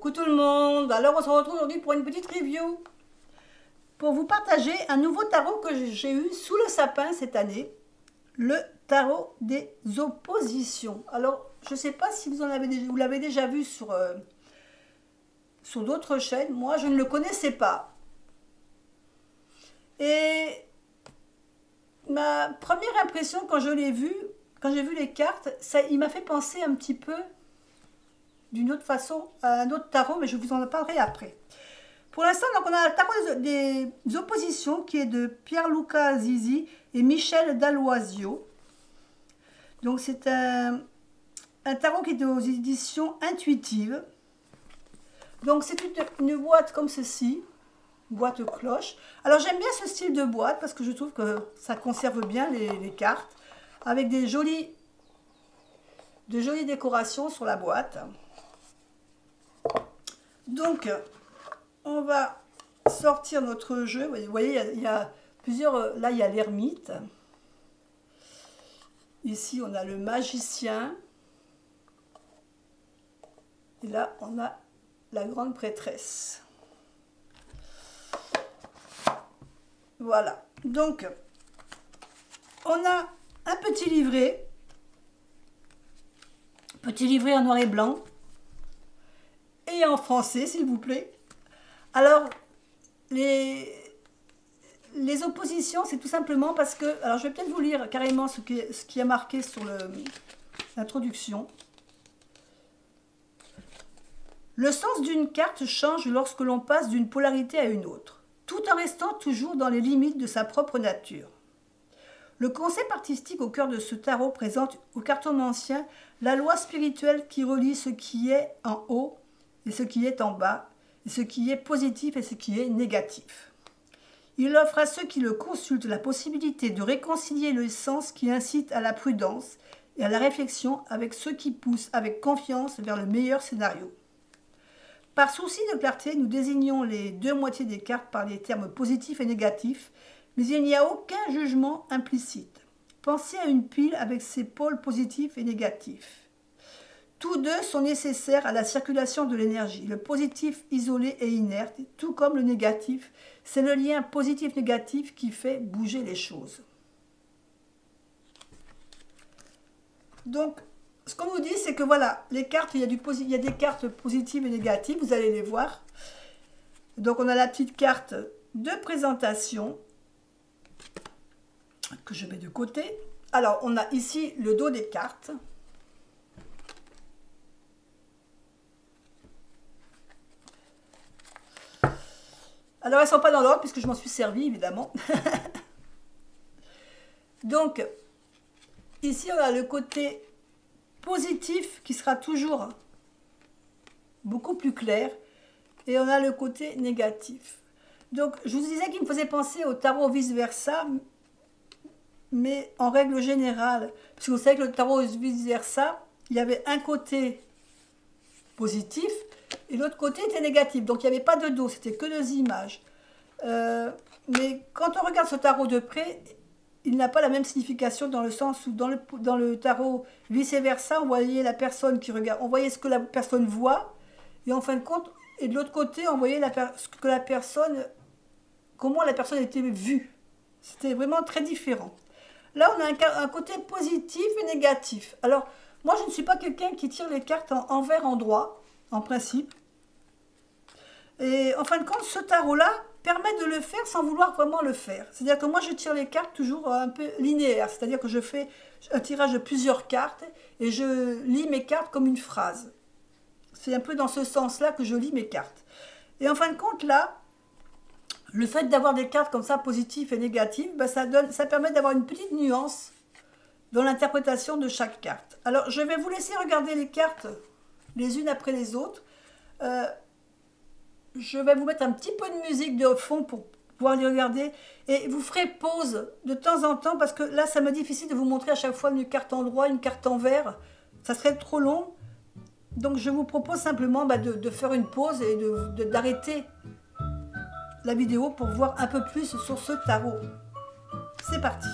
Coucou tout le monde, alors on se retrouve aujourd'hui pour une petite review. Pour vous partager un nouveau tarot que j'ai eu sous le sapin cette année. Le tarot des oppositions. Alors, je ne sais pas si vous l'avez déjà vu sur d'autres chaînes. Moi, je ne le connaissais pas. Et ma première impression quand je l'ai vu, quand j'ai vu les cartes, il m'a fait penser un petit peu d'une autre façon à un autre tarot, mais je vous en parlerai après. Pour l'instant, donc on a le tarot des oppositions qui est de Pierluca Zizi et Michel Dalloisio. Donc c'est un tarot qui est aux éditions intuitives. Donc c'est une boîte comme ceci, boîte cloche. Alors j'aime bien ce style de boîte parce que je trouve que ça conserve bien les cartes, avec de jolies décorations sur la boîte. Donc, on va sortir notre jeu. Vous voyez, il y a plusieurs... Là, il y a l'ermite. Ici, on a le magicien. Et là, on a la grande prêtresse. Voilà. Donc, on a un petit livret. Petit livret en noir et blanc. Et en français, s'il vous plaît. Alors, les oppositions, c'est tout simplement parce que... Alors, je vais peut-être vous lire carrément ce qui est marqué sur l'introduction. Le sens d'une carte change lorsque l'on passe d'une polarité à une autre, tout en restant toujours dans les limites de sa propre nature. Le concept artistique au cœur de ce tarot présente au cartomancien la loi spirituelle qui relie ce qui est en haut et ce qui est en bas, et ce qui est positif et ce qui est négatif. Il offre à ceux qui le consultent la possibilité de réconcilier le sens qui incite à la prudence et à la réflexion avec ceux qui poussent avec confiance vers le meilleur scénario. Par souci de clarté, nous désignons les deux moitiés des cartes par les termes positifs et négatifs, mais il n'y a aucun jugement implicite. Pensez à une pile avec ses pôles positifs et négatifs. Tous deux sont nécessaires à la circulation de l'énergie. Le positif isolé et inerte, tout comme le négatif, c'est le lien positif-négatif qui fait bouger les choses. Donc, ce qu'on nous dit, c'est que voilà, les cartes, il y a des cartes positives et négatives, vous allez les voir. Donc, on a la petite carte de présentation que je mets de côté. Alors, on a ici le dos des cartes. Alors, elles ne sont pas dans l'ordre puisque je m'en suis servi, évidemment. Donc, ici, on a le côté positif qui sera toujours beaucoup plus clair. Et on a le côté négatif. Donc, je vous disais qu'il me faisait penser au tarot vice-versa, mais en règle générale. Parce que vous savez que le tarot vice-versa, il y avait un côté positif, et l'autre côté était négatif. Donc, il n'y avait pas de dos, c'était que des images. Mais quand on regarde ce tarot de près, il n'a pas la même signification dans le sens où dans le tarot vice-versa, on voyait la personne qui regarde, on voyait ce que la personne voit, et en fin de compte, et de l'autre côté, on voyait comment la personne était vue. C'était vraiment très différent. Là, on a un côté positif et négatif. Alors, moi, je ne suis pas quelqu'un qui tire les cartes en envers, endroit, en principe. Et en fin de compte, ce tarot-là permet de le faire sans vouloir vraiment le faire. C'est-à-dire que moi, je tire les cartes toujours un peu linéaire. C'est-à-dire que je fais un tirage de plusieurs cartes et je lis mes cartes comme une phrase. C'est un peu dans ce sens-là que je lis mes cartes. Et en fin de compte, là, le fait d'avoir des cartes comme ça, positives et négatives, ben ça permet d'avoir une petite nuance dans l'interprétation de chaque carte. Alors, je vais vous laisser regarder les cartes les unes après les autres. Je vais vous mettre un petit peu de musique de fond pour pouvoir les regarder. Et vous ferez pause de temps en temps, parce que là, ça m'est difficile de vous montrer à chaque fois une carte en droit, une carte en vert. Ça serait trop long. Donc, je vous propose simplement de faire une pause et d'arrêter la vidéo pour voir un peu plus sur ce tarot. C'est parti.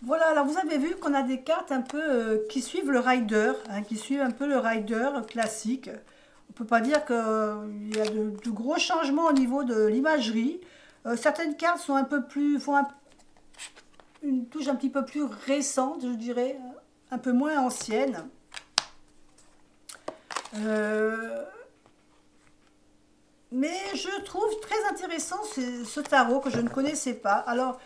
Voilà, alors vous avez vu qu'on a des cartes un peu qui suivent le rider, hein, qui suivent un peu le rider classique. On ne peut pas dire qu'il y a de gros changements au niveau de l'imagerie. Certaines cartes sont un peu plus, une touche un petit peu plus récente, je dirais, un peu moins ancienne. Mais je trouve très intéressant ce tarot que je ne connaissais pas. Alors,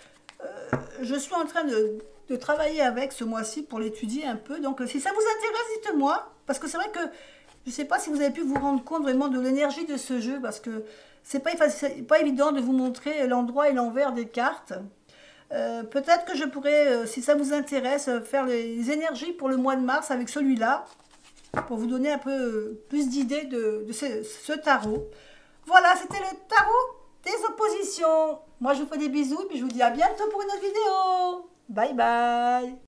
je suis en train de travailler avec ce mois-ci pour l'étudier un peu. Donc, si ça vous intéresse, dites-moi. Parce que c'est vrai que je ne sais pas si vous avez pu vous rendre compte vraiment de l'énergie de ce jeu. Parce que c'est pas évident de vous montrer l'endroit et l'envers des cartes. Peut-être que je pourrais, si ça vous intéresse, faire les énergies pour le mois de mars avec celui-là. Pour vous donner un peu plus d'idées de ce tarot. Voilà, c'était le tarot des oppositions. Moi, je vous fais des bisous et puis je vous dis à bientôt pour une autre vidéo. Bye bye.